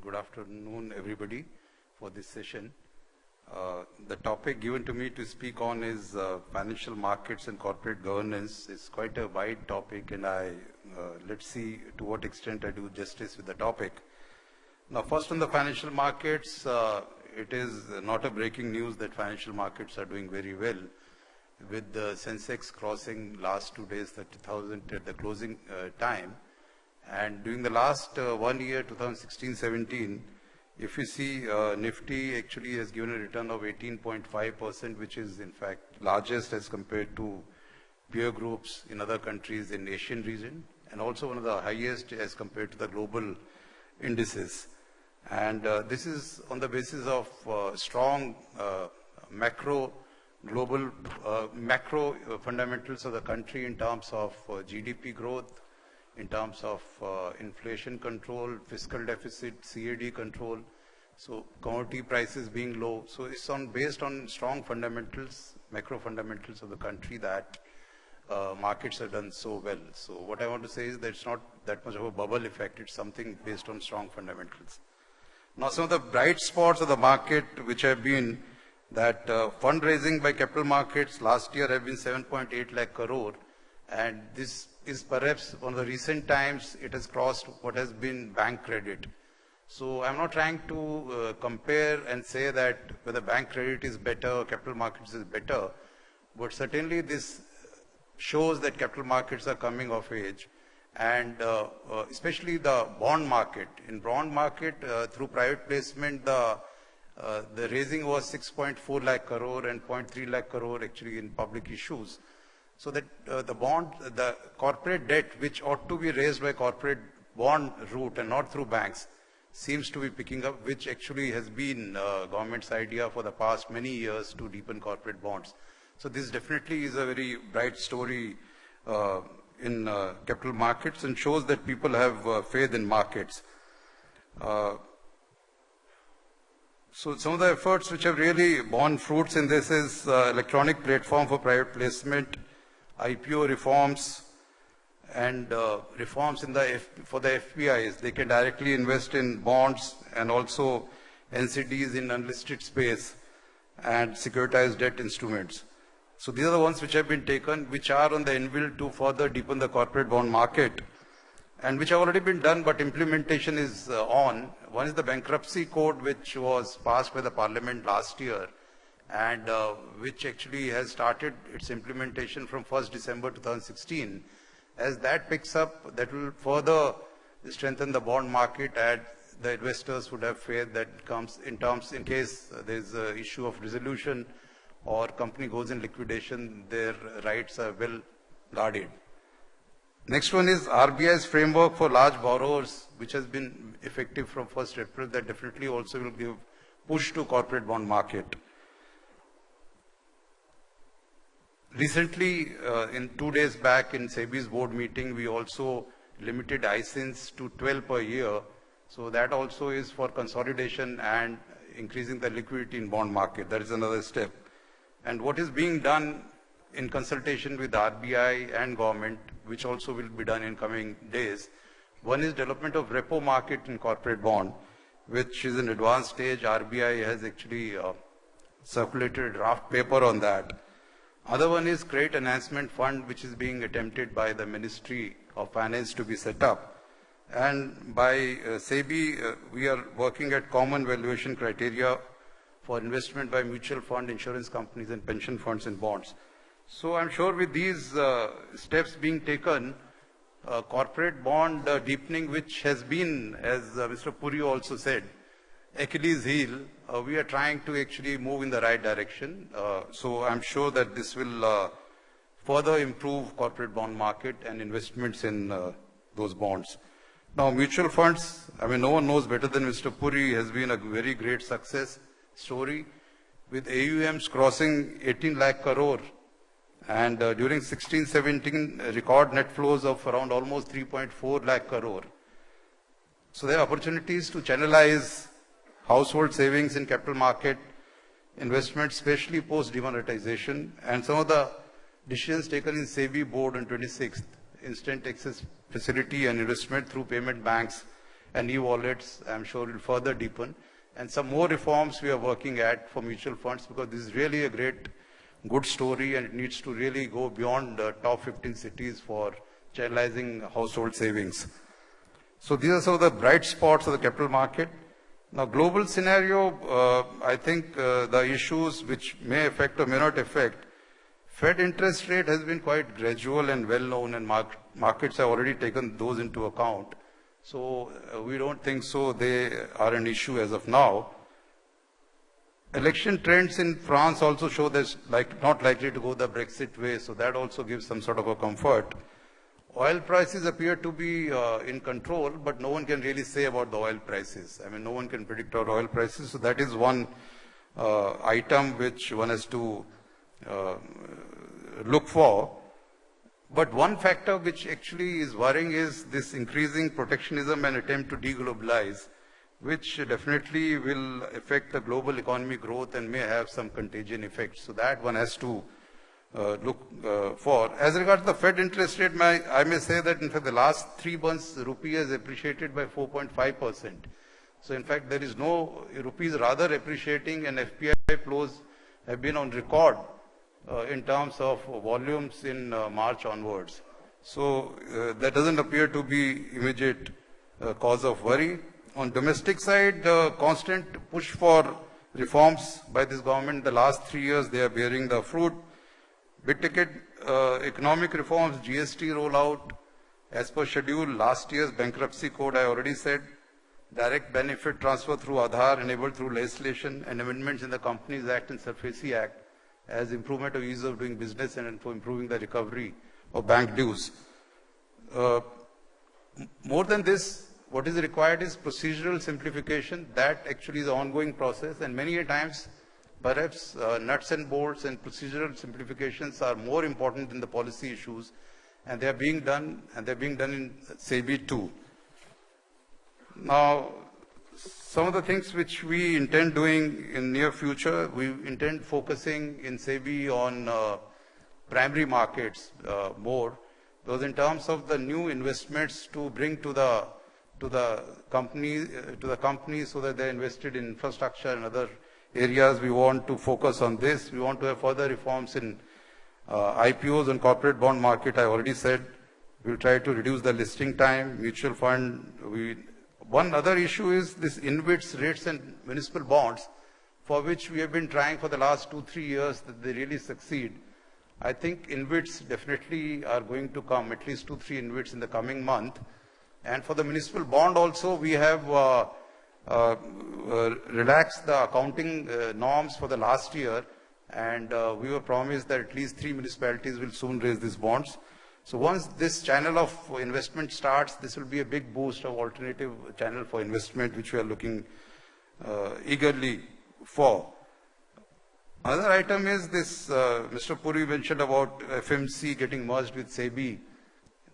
good afternoon, everybody, for this session. The topic given to me to speak on is financial markets and corporate governance. It's quite a wide topic, and let's see to what extent I do justice with the topic. Now, first on the financial markets, it is not a breaking news that financial markets are doing very well, with the Sensex crossing last 2 days 30,000 at the closing time. And during the last 1 year, 2016-17, if you see, Nifty actually has given a return of 18.5%, which is in fact largest as compared to peer groups in other countries in Asian region, and also one of the highest as compared to the global indices. And this is on the basis of strong macro fundamentals of the country in terms of GDP growth, in terms of inflation control, fiscal deficit, CAD control, so commodity prices being low. So it's based on strong fundamentals, macro fundamentals of the country that markets have done so well. So what I want to say is that it's not that much of a bubble effect, it's something based on strong fundamentals. Now some of the bright spots of the market which have been that fundraising by capital markets last year have been 7.8 lakh crore, and this is perhaps one of the recent times it has crossed what has been bank credit. So I'm not trying to compare and say that whether bank credit is better or capital markets is better, but certainly this shows that capital markets are coming of age, and especially the bond market. In bond market, through private placement, the raising was 6.4 lakh crore and 0.3 lakh crore actually in public issues. So that the corporate debt, which ought to be raised by corporate bond route and not through banks, seems to be picking up, which actually has been government's idea for the past many years to deepen corporate bonds. So this definitely is a very bright story in capital markets and shows that people have faith in markets. So some of the efforts which have really borne fruits in this is electronic platform for private placement, IPO reforms, and reforms in for the FPIs. They can directly invest in bonds and also NCDs in unlisted space and securitized debt instruments. So these are the ones which have been taken, which are on the anvil to further deepen the corporate bond market, and which have already been done, but implementation is on. One is the bankruptcy code, which was passed by the parliament last year, and which actually has started its implementation from 1st December 2016. As that picks up, that will further strengthen the bond market, and the investors would have faith that comes in case there is an issue of resolution or company goes in liquidation, their rights are well guarded. Next one is RBI's framework for large borrowers, which has been effective from 1st April. That definitely also will give push to corporate bond market. Recently, in 2 days back in SEBI's board meeting, we also limited ISINs to 12 per year. So that also is for consolidation and increasing the liquidity in bond market. That is another step. And what is being done in consultation with RBI and government, which also will be done in coming days. One is development of repo market in corporate bond, which is in advanced stage. RBI has actually circulated a draft paper on that. Other one is credit enhancement fund, which is being attempted by the Ministry of Finance to be set up. And by SEBI, we are working at common valuation criteria for investment by mutual fund, insurance companies, and pension funds in bonds. So I'm sure with these steps being taken, corporate bond deepening, which has been, as Mr. Puri also said, Achilles heel, we are trying to actually move in the right direction. So I'm sure that this will further improve corporate bond market and investments in those bonds. Now, mutual funds, I mean, no one knows better than Mr. Puri, has been a very great success story, with AUMs crossing 18 lakh crore. And during 16-17, record net flows of around almost 3.4 lakh crore. So there are opportunities to channelize household savings in capital market investment, especially post demonetization, and some of the decisions taken in SEBI board on 26th, instant access facility and investment through payment banks and e-wallets, I'm sure will further deepen. And some more reforms we are working at for mutual funds, because this is really a good story, and it needs to really go beyond the top 15 cities for channelizing household savings. So these are some of the bright spots of the capital market. Now, global scenario, I think the issues which may affect or may not affect, Fed interest rate has been quite gradual and well known, and markets have already taken those into account. So we don't think so they are an issue as of now. Election trends in France also show that not likely to go the Brexit way, so that also gives some sort of a comfort. Oil prices appear to be in control, but no one can really say about the oil prices. I mean, no one can predict our oil prices, so that is one item which one has to look for. But one factor which actually is worrying is this increasing protectionism and attempt to deglobalize, which definitely will affect the global economy growth and may have some contagion effects. So that one has to look for. As regards to the Fed interest rate, I may say that in fact the last 3 months rupee has appreciated by 4.5%. So in fact there is no, rupee is rather appreciating, and FPI flows have been on record in terms of volumes in March onwards. So that doesn't appear to be immediate cause of worry. On domestic side, the constant push for reforms by this government, the last 3 years, they are bearing the fruit. Big ticket economic reforms, GST rollout, as per schedule, last year's bankruptcy code, I already said, direct benefit transfer through Aadhaar enabled through legislation, and amendments in the Companies Act and SARFAESI Act as improvement of ease of doing business and for improving the recovery of bank dues. More than this, what is required is procedural simplification. That actually is an ongoing process, and many a times perhaps nuts and bolts and procedural simplifications are more important than the policy issues, and they are being done, and they're being done in SEBI too. Now, some of the things which we intend doing in near future, we intend focusing in SEBI on primary markets more, because in terms of the new investments to bring to the company so that they're invested in infrastructure and other areas, we want to focus on this. We want to have further reforms in IPOs and corporate bond market. I already said we'll try to reduce the listing time, mutual fund. One other issue is this InvITs, REITs and municipal bonds, for which we have been trying for the last 2-3 years that they really succeed. I think InvITs definitely are going to come, at least 2-3 InvITs in the coming month. And for the municipal bond also, we have relaxed the accounting norms for the last year, and we were promised that at least 3 municipalities will soon raise these bonds. So once this channel of investment starts, this will be a big boost of alternative channel for investment, which we are looking eagerly for. Another item is this, Mr. Puri mentioned about FMC getting merged with SEBI.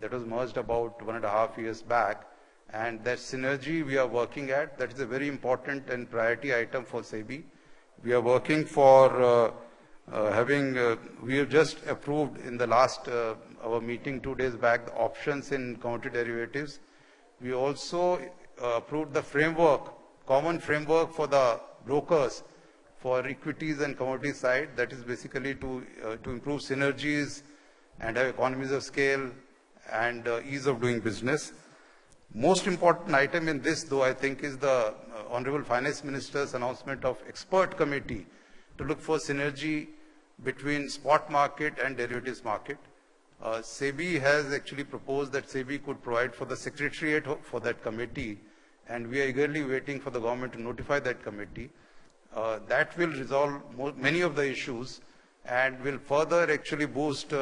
That was merged about 1.5 years back. And that synergy we are working at, that is a very important and priority item for SEBI. We are working for we have just approved in the last, our meeting 2 days back, the options in commodity derivatives. We also approved the framework, common framework for the brokers for equities and commodity side. That is basically to improve synergies and have economies of scale and ease of doing business. Most important item in this, though, I think, is the Honorable Finance Minister's announcement of expert committee to look for synergy between spot market and derivatives market. SEBI has actually proposed that SEBI could provide for the secretariat for that committee, and we are eagerly waiting for the government to notify that committee. That will resolve many of the issues and will further actually boost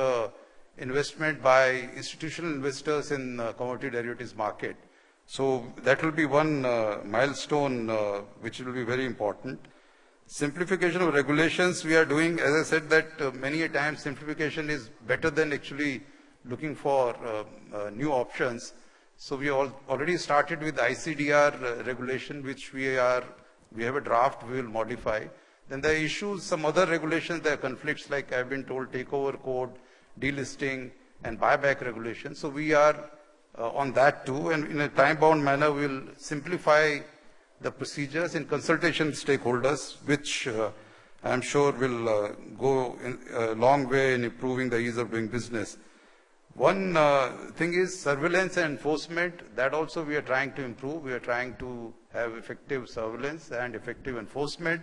investment by institutional investors in commodity derivatives market. So that will be one milestone which will be very important. Simplification of regulations we are doing, as I said, that many a times simplification is better than actually looking for new options. So we already started with ICDR regulation, which we have a draft we will modify. Then there are issues, some other regulations, there are conflicts like I've been told, takeover code, delisting and buyback regulation. So we are on that too, and in a time-bound manner, we'll simplify the procedures in consultation with stakeholders, which I'm sure will go a long way in improving the ease of doing business. One thing is surveillance and enforcement. That also we are trying to improve. We are trying to have effective surveillance and effective enforcement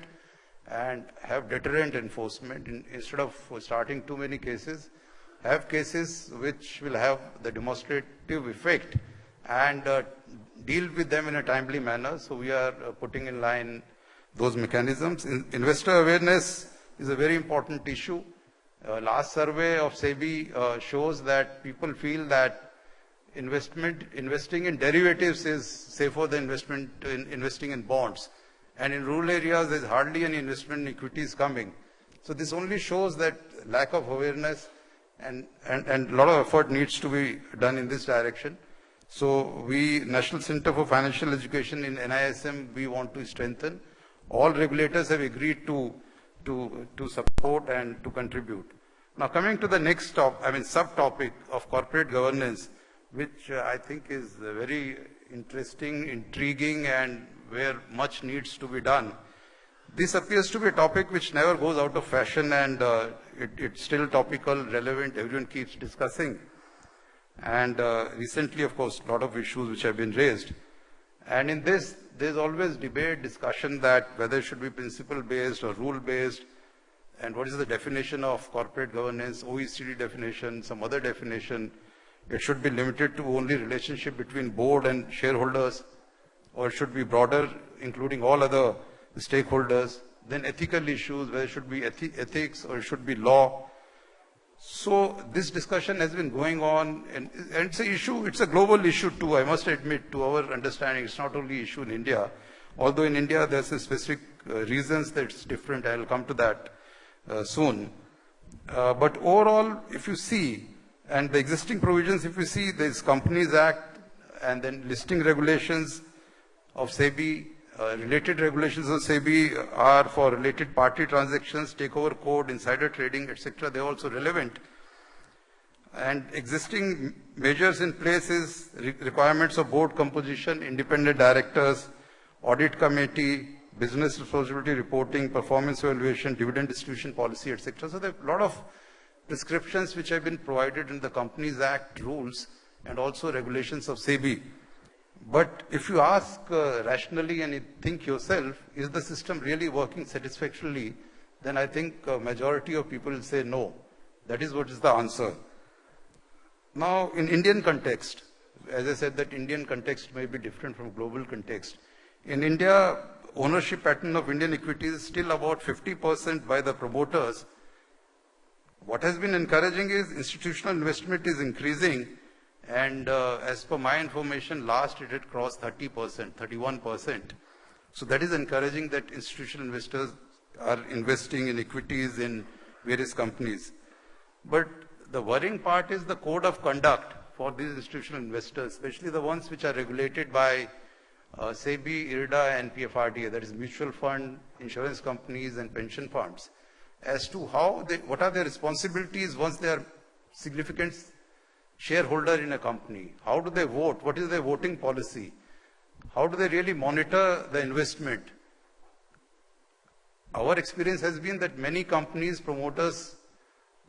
and have deterrent enforcement instead of starting too many cases. Have cases which will have the demonstrative effect and deal with them in a timely manner. So we are putting in line those mechanisms. Investor awareness is a very important issue. Last survey of SEBI shows that people feel that investing in derivatives is safer than investing in bonds. And in rural areas, there's hardly any investment in equities coming. So this only shows that lack of awareness and a lot of effort needs to be done in this direction. So we, National Center for Financial Education in NISM, we want to strengthen. All regulators have agreed to support and to contribute. Now coming to the next subtopic of corporate governance, which I think is very interesting, intriguing, and where much needs to be done. This appears to be a topic which never goes out of fashion, and it's still topical, relevant, everyone keeps discussing. And recently, of course, a lot of issues which have been raised. And in this, there's always debate, discussion that whether it should be principle-based or rule-based, and what is the definition of corporate governance, OECD definition, some other definition. It should be limited to only relationship between board and shareholders, or it should be broader, including all other stakeholders. Then ethical issues, whether it should be ethics or it should be law. So this discussion has been going on, and it's an issue, it's a global issue too, I must admit, to our understanding. It's not only an issue in India, although in India there's some specific reasons that it's different. I'll come to that soon. But overall, if you see, and the existing provisions, if you see, there's Companies Act and then listing regulations of SEBI, related regulations of SEBI are for related party transactions, takeover code, insider trading, etc. They're also relevant. And existing measures in place is requirements of board composition, independent directors, audit committee, business responsibility reporting, performance evaluation, dividend distribution policy, etc. So there are a lot of prescriptions which have been provided in the Companies Act rules and also regulations of SEBI. But if you ask rationally and you think yourself, is the system really working satisfactorily, then I think a majority of people will say no. That is what is the answer. Now, in Indian context, as I said, that Indian context may be different from global context. In India, ownership pattern of Indian equities is still about 50% by the promoters. What has been encouraging is institutional investment is increasing. And as per my information, last it had crossed 30%, 31%. So that is encouraging that institutional investors are investing in equities in various companies. But the worrying part is the code of conduct for these institutional investors, especially the ones which are regulated by SEBI, IRDA, and PFRDA, that is mutual fund, insurance companies, and pension funds, as to what are their responsibilities once they are significant shareholder in a company. How do they vote? What is their voting policy? How do they really monitor the investment? Our experience has been that many companies, promoters,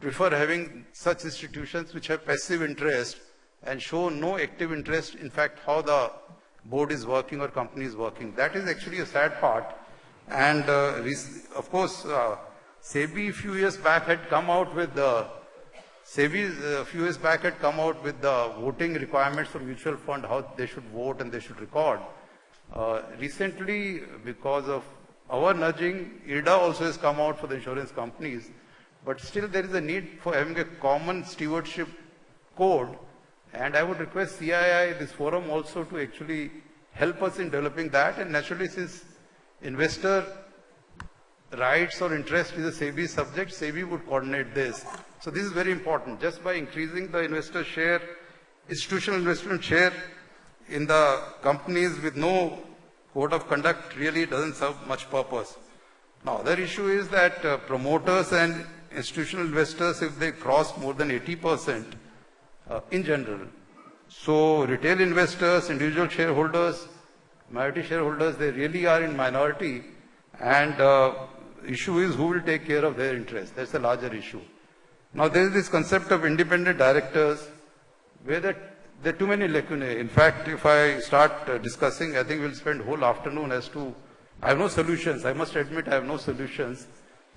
prefer having such institutions which have passive interest and show no active interest, in fact, how the board is working or company is working. That is actually a sad part. And of course, SEBI a few years back had come out with the voting requirements for mutual fund, how they should vote and they should record. Recently, because of our nudging, IRDA also has come out for the insurance companies, but still there is a need for having a common stewardship code, and I would request CII, this forum also, to actually help us in developing that. And naturally, since investor rights or interest is a SEBI subject, SEBI would coordinate this. So this is very important. Just by increasing the investor share, institutional investment share in the companies with no code of conduct really doesn't serve much purpose. Now, other issue is that promoters and institutional investors, if they cross more than 80% in general, So retail investors, individual shareholders, minority shareholders, they really are in minority, and issue is who will take care of their interests. That's a larger issue. Now there is this concept of independent directors where there are too many lacunae. In fact, if I start discussing, I think we'll spend whole afternoon as to, I have no solutions. I must admit I have no solutions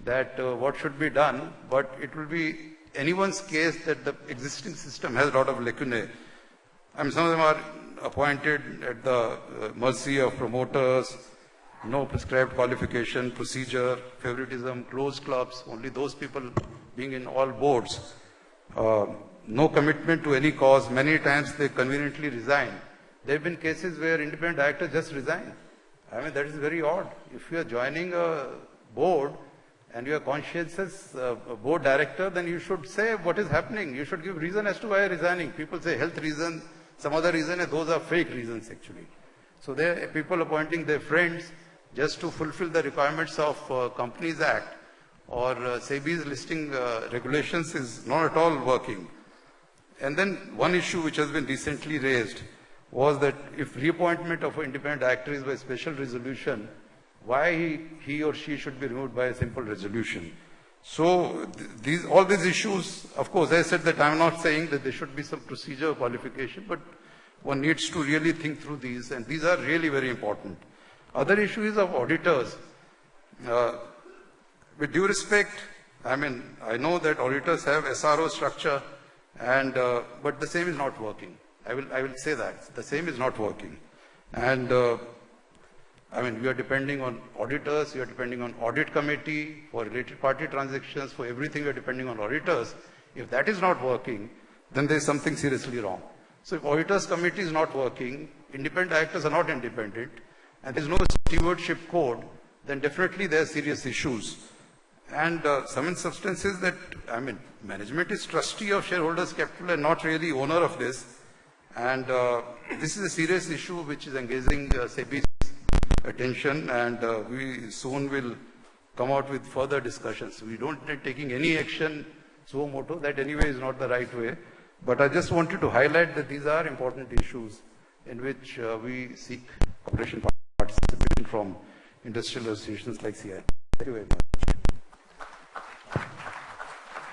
that what should be done, but it will be anyone's case that the existing system has a lot of lacunae. I mean, some of them are appointed at the mercy of promoters, no prescribed qualification, procedure, favoritism, closed clubs, only those people being in all boards, no commitment to any cause. Many times they conveniently resign. There have been cases where independent directors just resign. I mean, that is very odd. If you are joining a board and you are conscientious board director, then you should say what is happening. You should give reason as to why you are resigning. People say health reason, some other reason, and those are fake reasons actually. So there are people appointing their friends just to fulfill the requirements of Companies Act or SEBI's listing regulations is not at all working. And then one issue which has been recently raised was that if reappointment of an independent director is by special resolution, why he or she should be removed by a simple resolution. So all these issues, of course, I said that I'm not saying that there should be some procedure or qualification, but one needs to really think through these, and these are really very important. Other issue is of auditors. With due respect, I mean, I know that auditors have SRO structure, and but the same is not working. I will say that the same is not working, and I mean, we are depending on auditors, we are depending on audit committee for related party transactions, for everything we are depending on auditors. If that is not working, then there is something seriously wrong. So if auditors committee is not working, independent directors are not independent, and there is no stewardship code, then definitely there are serious issues. And some in substance is that, I mean, management is trustee of shareholders' capital and not really owner of this. And this is a serious issue which is engaging SEBI's attention, and we soon will come out with further discussions. We don't intend taking any action suo moto, that anyway is not the right way. But I just wanted to highlight that these are important issues in which we seek cooperation participation from industrial associations like CI. Thank you very much.